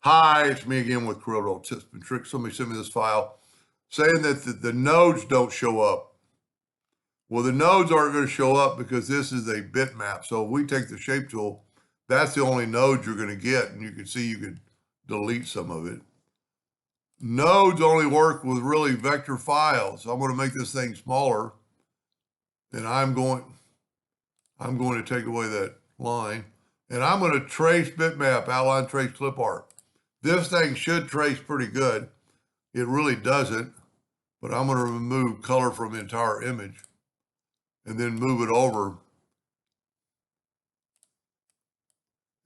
Hi, it's me again with Corel Tips and Tricks. Somebody sent me this file saying that the nodes don't show up. Well, the nodes aren't going to show up because this is a bitmap. So if we take the shape tool, that's the only node you're going to get. And you can see you could delete some of it. Nodes only work with really vector files. So I'm going to make this thing smaller. And I'm going to take away that line. And I'm going to trace bitmap, outline trace clip art. This thing should trace pretty good. It really doesn't, but I'm going to remove color from the entire image and then move it over.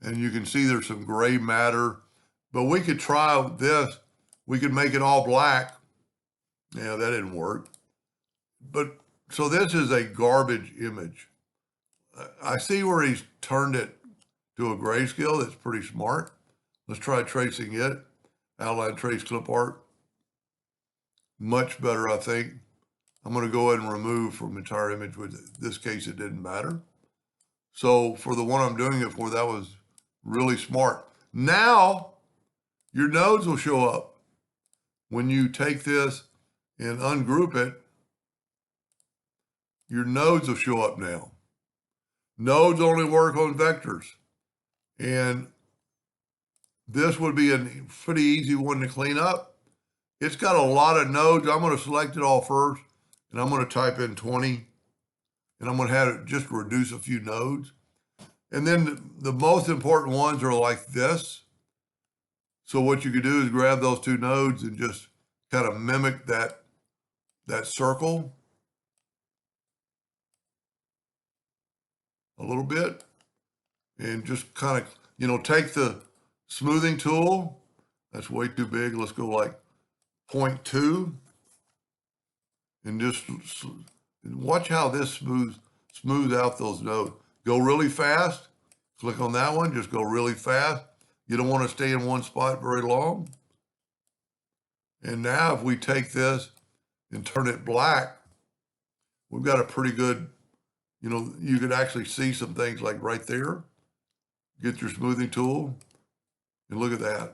And you can see there's some gray matter, but we could try this. We could make it all black. Yeah, that didn't work. But so this is a garbage image. I see where he's turned it to a grayscale. That's pretty smart. Let's try tracing it. Outline trace clip art. Much better, I think. I'm going to go ahead and remove from entire image. With this case, it didn't matter. So for the one I'm doing it for, that was really smart. Now your nodes will show up. When you take this and ungroup it, your nodes will show up now. Nodes only work on vectors. And this would be a pretty easy one to clean up. It's got a lot of nodes. I'm going to select it all first, and I'm going to type in 20, and I'm going to have it just reduce a few nodes. And then the most important ones are like this. So what you could do is grab those two nodes and just kind of mimic that circle a little bit, and just kind of, take the smoothing tool. That's way too big. Let's go like 0.2 and just watch how this smooth out those nodes. Go really fast. Click on that one. Just go really fast. You don't want to stay in one spot very long. And now if we take this and turn it black, we've got a pretty good, you could actually see some things like right there. Get your smoothing tool and look at that.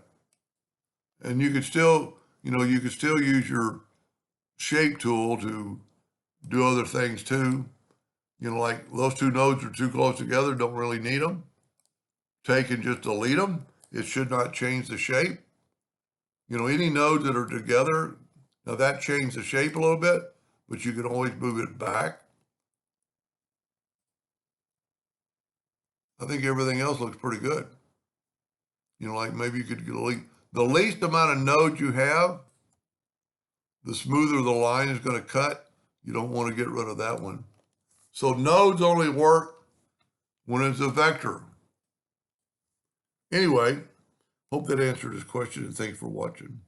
And you could still, use your shape tool to do other things too. Like those two nodes are too close together, don't really need them. Take and just delete them. It should not change the shape. Any nodes that are together, now that changed the shape a little bit, but you can always move it back. I think everything else looks pretty good. Like maybe you could delete the least amount of nodes you have, the smoother the line is going to cut. You don't want to get rid of that one. So nodes only work when it's a vector. Anyway, hope that answered his question, and thanks for watching.